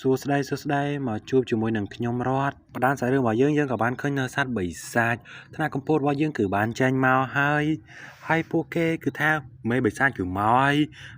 សួស្តីមកជួបជាមួយនឹងខ្ញុំរតបណ្ដាញសាររឿងរបស់យើងក៏បានឃើញនៅសัตว์បិសាចថ្នាក់កម្ពុជារបស់យើងគឺបានចេញមកហើយពួកគេគឺថាមេបិសាចគឺមក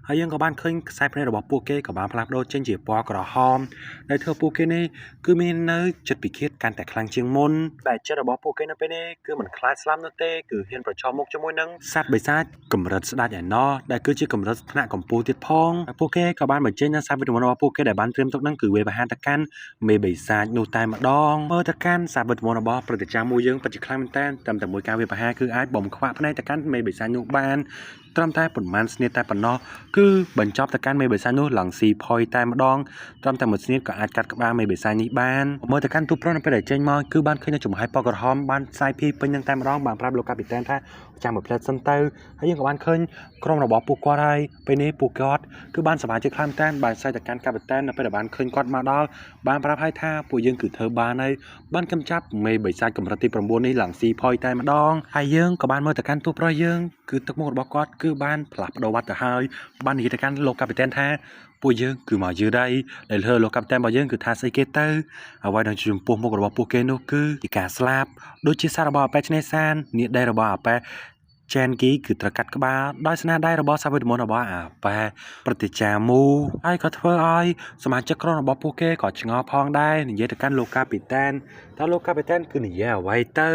ហើយយើងក៏បានឃើញខ្សែភ្នែករបស់ពួកគេក៏បានផ្លាស់ប្ដូរចេញជាពណ៌ក្រហមដែលធ្វើពួកគេនេះគឺមាននៅចិត្តពិឃាតកាន់តែខ្លាំងជាងមុនតែចិត្តរបស់ពួកគេនៅពេលនេះគឺមិនខ្លាចស្លាប់នោះទេគឺហ៊ានប្រឈមមុខជាមួយនឹងសัตว์បិសាចកម្រិតស្ដេចឯណោះដែលគឺជាកម្រិតថ្នាក់កម្ពុជាទៀតផងហើយពួកគេក៏បានបញ្ចេញនៅសារវិទ្យារបស់ពួកគេដែលបានត្រៀមទុកនឹងគឺវាបហាទៅកាន់មេបិសាចនោះតែម្ដងមើលទៅកាន់សារវិទ្យារបស់ព្រឹត្តិការណ៍មួយយើងពិតជាខ្លាំងមែនតើតាមតែមួយការវាបហាគឺអាចបំខ្វាក់ភ្នែកទៅកាន់មេបិសាចនោះបានត្រឹមតែប៉ុន្មានស្នៀតតែប៉ុណ្ណោះគឺបញ្ចប់ទៅកាន់មេបិសាចនោះឡើងស៊ីផុយតែម្ដងត្រឹមតែមួយស្នៀតក៏អាចកាត់ក្បាលមេបិសាចនេះបានមើលទៅកាន់ទូប្រុសនៅពេលដែលចេញមកគឺបានឃើញនៅចំហាយពណ៌ក្រហមបានផ្សាយភីពេញនឹងតែម្ដងបានប្រាប់លោកកាពីតែនថាចាំមួយផ្លែតសិនទៅហើយយើងក៏បានឃើញក្រុមរបស់ពួកគាត់ហើយពេលនេះពួកគាត់គឺបានសប្បាយចិត្តខ្លាំងតែនបានសាយទៅកាន់កាពីតែននៅពេលដែលបានឃើញគាត់មកដល់បានប្រាប់ឲ្យថាពួកយើងគឺធ្វើបានហើយបានកំចាត់មេបិសាចកម្រិតទី9នេះឡើងស៊ីផុយតែម្ដងហើយយើងក៏បានមើលទៅកាន់ទូប្រុសយើងគឺទឹកមុខរបស់គាត់គឺបានផ្លាស់ប្ដូរបាត់ទៅហើយបាននិយាយទៅកាន់លោកកាពីតែនថាពួកយើងគឺមកយឺដៃដែលលើលោកកាពីតែនរបស់យើងគឺថាស្អីគេទៅអ្វីដែលចំពោះមុខរបស់ពួកគេនោះគឺជាការស្លាប់ដូចជាសាររបស់អាប៉ែឆ្នេរសាននាដៃរបស់អាប៉ែចែនគីគឺត្រូវកាត់ក្បាលដោយស្នាដៃរបស់សាវិតមនរបស់អាប៉ែប្រតិចាមូហើយក៏ធ្វើឲ្យសមាជិកក្រុមរបស់ពួកគេក៏ឆ្ងល់ផងដែរនិយាយទៅកាន់លោកកាពីតែនតើលោកកាពីតែនគឺនិយាយអ្វីទៅ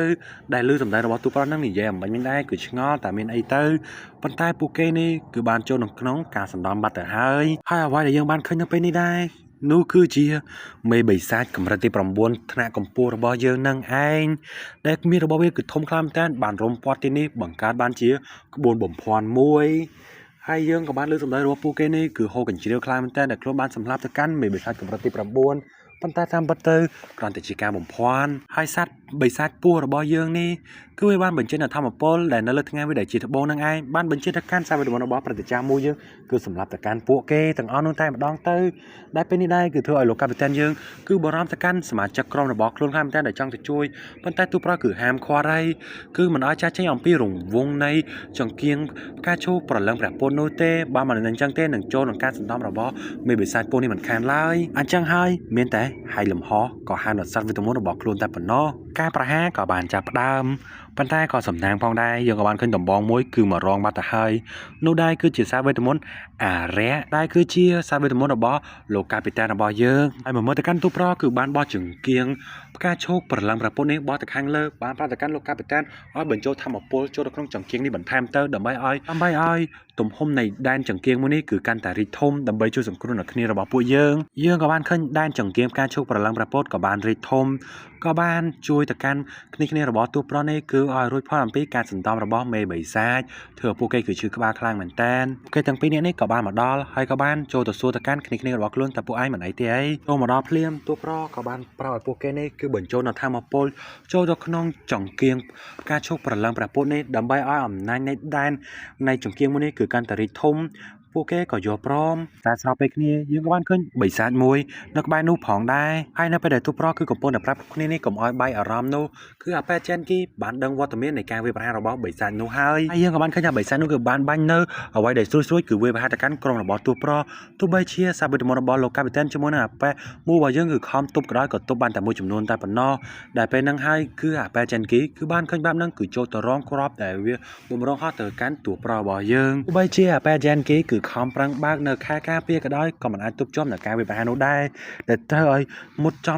ដែលលើសម្ដែងរបស់ទូប្រុសហ្នឹងនិយាយមិនមែនដែរគឺឆ្ងល់តែមានអីទៅប៉ុន្តែពួកគេនេះគឺបានចូលក្នុងការសណ្ដំបាត់ទៅហើយអ្វីដែលយើងបានឃើញនៅពេលនេះដែរនោះគឺជាមេបិសាចកម្រិតទី9ថ្នាក់កម្ពុជារបស់យើងនឹងឯងដែលមានរបស់វាគឺធំខ្លាំងមែនតើបានរំពាត់ទីនេះបង្កើតបានជាក្បួនបំភាន់មួយហើយយើងក៏បានលើកសម្ដែងរបស់ពួកគេនេះគឺហូរកញ្ជ្រៀវខ្លាំងមែនតើដែលខ្លួនបានសម្លាប់ទៅកាន់មេបិសាចកម្រិតទី9ប៉ុន្តែតាមពិតទៅគ្រាន់តែជាការបំភាន់ហើយសត្វបិសាចពស់របស់យើងនេះគឺវាបានបញ្ចេញនូវធម្មពលដែលនៅលើថ្ងៃវាដែលជាត្បូងនឹងឯងបានបញ្ចេញទៅកាន់សារវិទ្យារបស់ប្រតិចាមួយយើងគឺសម្រាប់ទៅកាន់ពួកគេទាំងអស់នោះតែម្ដងទៅដែលពេលនេះដែរគឺធ្វើឲ្យលោកកាពីតែនយើងគឺបារម្ភទៅកាន់សមាជិកក្រុមរបស់ខ្លួនខ្លាំងមែនតើដែលចង់ទៅជួយប៉ុន្តែទូប្រុសគឺហាមឃាត់ហើយគឺមិនឲ្យចាស់ចេញអំពីរង្វង់នៃចង្គៀងផ្កាឈូកប្រលឹងព្រះពុទ្ធនោះទេបើមិនអញ្ចឹងទេនឹងចូលក្នុងការសន្តំរបស់មេបិសាចពស់នេះមិនខានឡើយអញ្ចឹងហើយមានតែហើយលំហក៏ហានដល់សត្វវិទ្យារបស់ខ្លួនតែប៉ុណ្ណោះការប្រហារក៏បានចាប់ផ្ដើមប៉ុន្តែក៏សំណាងផងដែរយើងក៏បានឃើញដំបងមួយគឺមករងបាត់ទៅហើយនោះដែរគឺជាសារវេទមន្តអារៈដែលគឺជាសារវេទមន្តរបស់លោកកាពីតែនរបស់យើងហើយមើលទៅកាន់ទូប្រុសគឺបានបោះចង្គៀងផ្កាឈូកប្រឡឹងប្រពន្ធនេះបោះទៅខាងលើបានប្រាប់ទៅកាន់លោកកាពីតែនឲ្យបញ្ចូលធម្មពលចូលទៅក្នុងចង្គៀងនេះបន្ថែមទៅដើម្បីឲ្យទំហំនៃដែនចង្គៀងមួយនេះគឺកាន់តែរីកធំដើម្បីជួយសង្គ្រោះដល់គ្នារបស់ពួកយើងក៏បានឃើញដែនចង្គៀងផ្កាឈូកប្រឡឹងប្រពន្ធក៏បានរីកធំក៏បានជួយទៅកាន់គ្នារបស់ទូប្រុសនេះគឺឲ្យរួចផុតអំពីការសន្តំរបស់មេបិសាចធ្វើឲ្យពួកគេគឺឈឺក្បាលខ្លាំងមែនតើគេទាំងពីរនាក់នេះក៏បានមកដល់ហើយក៏បានចូលទៅសួរទៅកាន់គ្នារបស់ខ្លួនតែពួកឯងមិនអីទេអីចូលមកដល់ភ្លាមទូប្រុសក៏បានប្រាប់ឲ្យពួកគេនេះគឺបញ្ចូលនៅធម្មពលចូលទៅក្នុងចង្គៀងផ្កាឈូកប្រឡឹងប្រពន្ធនេះដើម្បីឲ្យអំណាចនៃដែននៃចង្គៀងមួយនេះគឺកាន់តែរីកធំពួកគេក៏យល់ព្រមតែស្របពេលគ្នាយើងក៏បានឃើញបិសាចមួយនៅក្បែរនោះផងដែរហើយនៅពេលដែលទូប្រុសគឺកំពុងតែប្រាប់គ្នានេះកុំឲ្យបាយអារម្មណ៍នោះគឺអាប៉ែចែនគីបានដឹងវត្តមាននៃការវាយប្រហាររបស់បិសាចនោះហើយយើងក៏បានឃើញថាបិសាចនោះគឺបានបាញ់នៅអ្វីដែលស្រួយគឺវាយប្រហារទៅកាន់ក្រុមរបស់ទូប្រុសទោះបីជាសាវិតមន្តរបស់លោកកាពីតែនជាមួយនឹងអាប៉ែមូរបស់យើងគឺខំទប់ក៏ដោយក៏ទប់បានតែមួយចំនួនតែប៉ុណ្ណោះដែលពេលហ្នឹងហើយគឺអាប៉ែចែនគីគឺបានឃើញបែបហ្នឹងគឺចូលទៅរងគ្រាប់ដែលវាបំរុងហោះទៅកាន់ទូប្រុសរបស់យើងទោះបីជាអាប៉ែចែនគីគឺខំប្រឹងបើកនៅខែការពារក៏ដោយក៏មិនអាចទប់ជាប់នឹងការវាយប្រហារនោះដែរដែលត្រូវឲ្យមុតច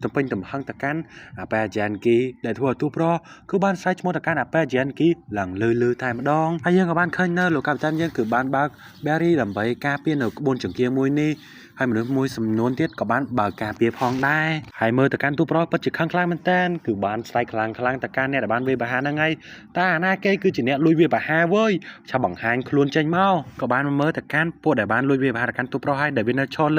ំទំពេញទំហឹងទៅកាន់អាប៉ែយ៉ានគីដែលធ្វើឲ្យទូប្រុសគឺបានស្រែកឈ្មោះទៅកាន់អាប៉ែយ៉ានគីឡើងលឺតែម្ដងហើយយើងក៏បានឃើញនៅលោកកាពីតែនយើងគឺបានបើក berry ដើម្បីការពារនៅក្បួនចង្គៀងមួយនេះហើយមនុស្សមួយចំនួនទៀតក៏បានបើកការពារផងដែរហើយមើលទៅកាន់ទូប្រុសពិតជាខឹងខ្លាំងមែនតើគឺបានស្រែកខ្លាំងទៅកាន់អ្នកដែលបានវាយប្រហារហ្នឹងហើយតើអាណាគេគឺជាអ្នកលួចវាយប្រហារវើយឆាប់បង្ហាញខ្លួនចេញមកក៏បានមើលទៅកាន់ពួកដែលបានលួចវាយប្រហារទៅកាន់ទូប្រុសហើយដែលវានៅឈរ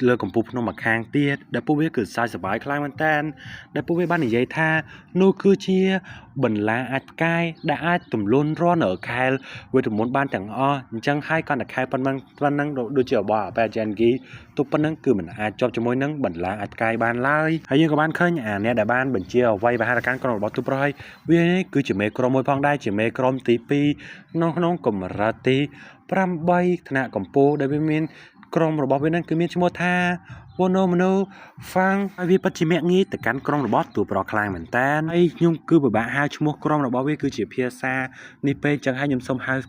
លើកំពូលភ្នំម្ខាងទៀតដែលពួកវាគឺសើចសប្បាយខ្លាំងមែនតើដែលពួកវាបាននិយាយថានោះគឺជាបន្លាអាចផ្កាយដែលអាចទម្លន់រាន់នៅខែលវេទមន្តបានទាំងអស់អញ្ចឹងហើយគាត់តែខែប៉ុណ្ណឹងដូចជារបស់អាប៉ែចែនគីទុកប៉ុណ្ណឹងគឺមិនអាចជាប់ជាមួយនឹងបន្លាអាចផ្កាយបានឡើយហើយយើងក៏បានឃើញអាអ្នកដែលបានបញ្ជាអ្វីបហារកម្មក្រុមរបស់ទូប្រុសហើយវានេះគឺជាមេក្រុមមួយផងដែរជាមេក្រុមទី2ក្នុងកម្រិតទី8ថ្នាក់កម្ពុជាដែលវាមានក្រុមរបស់វានឹងគឺមានឈ្មោះថា Mono phang ai vi bắt chỉ mẹ nghĩ từ cán crom robot tụ pro clang mình tan ai nhung cứ bởi bạn hai chung crom robot với cứ chỉ phía xa ni pe chẳng hai nhung sông hai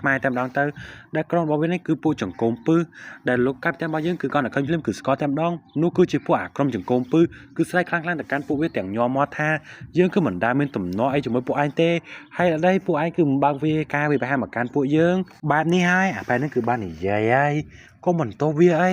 mai tam đong tới đã crom robot với này cứ po chẳng công pư để lúc cáp tam bao nhiêu cứ con là không phim cứ score tam đong nu cứ chỉ po crom chẳng công pư cứ sai clang từ cán po với tiếng nhom mót tha dương cứ mình đa bên tụm nó ai chỉ mới po anh tê hay là đây po anh cứ bao vi ca vì hai mà cán po dương bạn ni hai bạnนั่นคือบ้านใหญ่ไอ้ก็เหมือนตัววีไอ้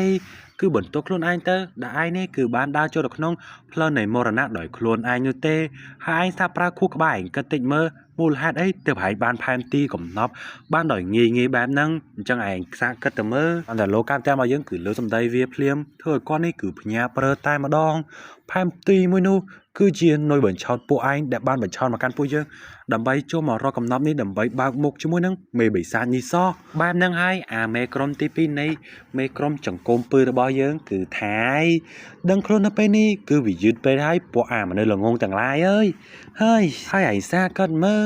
คือเหมือนตัวโคลนไอ้เตอร์แต่ไอ้นี่คือบ้านดาวโจดกน้องเพลินในมรณะดอยโคลนไอ้ยูเต้ให้ไอ้ซาปราคู่กับบ้านก็ติดเมื่อมูลหาไอ้เตียวหายบ้านพายตีกับน็อปบ้านดอยงี้แบบนั้นจังไอ้ซาก็ติดเมื่อตอนแต่โลกาแต้มายังคือเลือดสมได้เวียเพลียมเธอก้อนนี่คือพญาเปรตายมาดองพายตีมวยนูคือเจียนหน่วยเบิ่งชาวปูไอ้แดบบ้านเบิ่งชาวมากันปูเยอะดำใบโจมารอกำนับนี้ดำใบบางมุกชั่วโมงนึงเมย์ใบซานีซอบ้านนั่งให้เมกรมตีปีในเมกรมจังโกมปืนบอยเยอะคือท้ายดังโครนไปนี่คือวิยืดไปได้ปูมันเลยหลงงต่างลายเอ้ยเฮ้ยให้ไอ้ซากันเมื่อ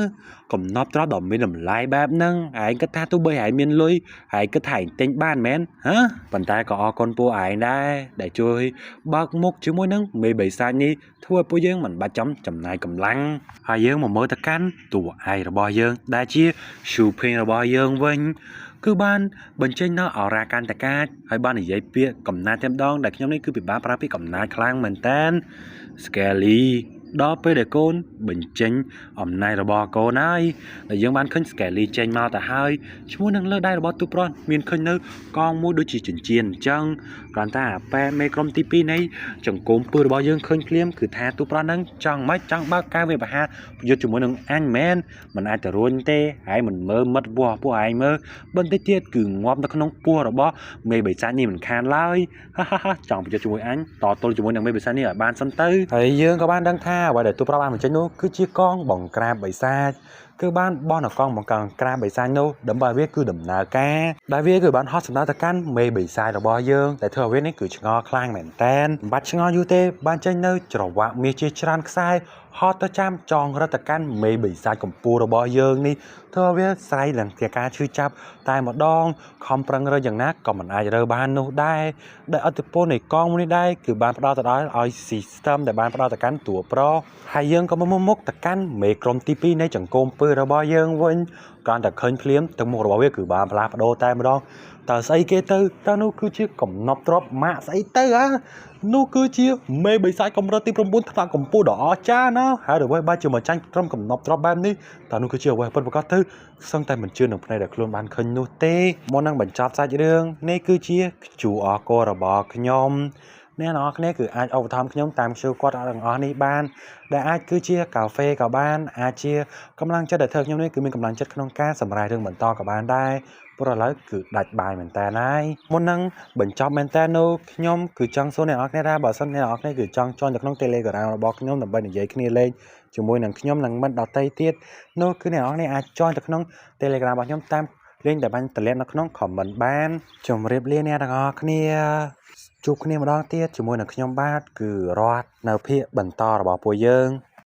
กำนับตราดอกไม่ดำลายแบบนั่งไอ้ก็ท่าตัวใบไอ้เมียนลุยไอ้ก็ถ่ายเต็งบ้านแมนฮะปันตายก็อคนปูไอ้ได้ช่วยบางมุกชั่วโมงนึงเมย์ใบซานีทั่วปูเยอะมันบาจำจำนายกำลังไอ้เยอะมาเมื่อตะกันตัวไอ้ระบอยเยิงได้ชี้ชูเพลงระบอยเยิงวิ่งคือบ้านบนเช่นเนาะออกราการตะการให้บ้านใหญ่เปี้ยกำนาเต็มดองแต่ขยมนี่คือปิดบ้านปลาพี่กำนาคลางเหมือนแตนสแกลี่đóไปเด็กโกนbình chỉnh này là bòโกนไอ้แต่ยังบ้านขึ้นสแกลี่เจนมาแต่ให้ชั่วนั่งเลิกได้ระบอตุปรอนมีนขึ้นนึกกองมูดูจีจุนเจียนจังก่อนตาแปะเมกรมตีปีนี้จังโกมปืนระบอยังขึ้นเคลียมคือแท้ตุปรอนนั่งจังไม่จังบ้าก้าวไปหายุดจุ่มนั่งอันแมนมันอาจจะรุนเตะให้มันเมื่อมัดวัวผู้ไอ้เมื่อบนเตี้ยกึ่งงอมตะขนมปัวระบอเมย์ใบซานี่มันคานไล่ฮ่าจังไปจุ่มอันต่อตัวจุ่มนั่งเมย์ใบซานี่บ้านซันเตอร์ไอ้ยังกับบ้านดังท่าว่าเด็กตัวประมาณเหมือนเช่นนู้คือชี้กองบ่องกราบใบซาคือบ้านบ่อนกองบ่องกราบใบซาโน่ดำใบเวียคือดำนาแก่ได้เวียคือบ้านฮอตสำนักตะกันเมย์ใบซาระบอยยังแต่เธอเวียนี่คือชงอคลางเหมือนแตนบัดชงอยูเต้บ้านเช่นนู้จรวะมีชีชรันไซฮอตตะจามจองรัตกันเมย์ใบซากับปูระบอยยังนี่เธอเวียไซหลังเตียกาชื่อจับตายหมดดองคอมปรังเรยอย่างนักก็มันอาจจะเรบ้านนู้ได้อัติโปในกองมันได้คือบ้านประดาตะได้ไอซีสเต็มแต่บ้านประดาตะกันตัวโปรหายยังก็มุกตะกันเมกรมตีปีในจังโกมปืนระบอยยังวันการตะเคยเพลียมตั้งหมดระบอยคือบ้านปลาโดตายมาดองแต่ไซเกเตอร์ตานูคือเชี่ยกลมนบทรบมาไซเตอร์นูคือเชี่ยเมย์ใบไซกลมระตีประมุนทางกลมปูดอจ้าเนาะหาเดี๋ยวไว้บ้านเจอมาจังทำกลมนบทรบแบบนี้ตานูคือเชี่ยไว้เป็นประกอบตื้อซึ่งแต่มันเชื่อหนึ่งในเด็กล้วนบ้านเคยนูเต้มอนั่งบรรจับใส่เรื่องนี่คือเชี่ยจูอโกระบอกขยมแน่นอนนี่คืออาจเอาทำขยมตามชื่อกอดอะไรอ๋อนี่บ้านแต่อาจคือเชี่ยกาแฟกับบ้านอาจเชี่ยกำลังจะเด็ดเธอขยมนี่คือมีกำลังจัดขนมก้าสำรายเรื่องเหมือนต่อกับบ้านได้พวกเราแล้วคือดัดบายเหมือนแต่นายมนั่งบรรจับเหมือนแต่โนขยมคือจังโซนในออกนี่ได้บอกโซนในออกนี่คือจังจอนจากน้องเตเลกับเราบอกขยมแต่ใบหนึ่งใหญ่ขึ้นเลยจมูกหนังขยมหนังมันดอกไตเตี้ยโนคือในออกนี่อาจจอนจากน้องเตเลกับเราบอกขยมตามเลี้ยงแต่บ้านแต่เลี้ยงนักน้องขอมเหมือนบ้านจมเรียบเรียงเนี่ยต่างออกเนี่ยจุกเนี่ยมาดองเตี้ยจมูกหนังขยมบ้านคือรอดแนวเพี้ยบรรทอระบอกปัวเยิง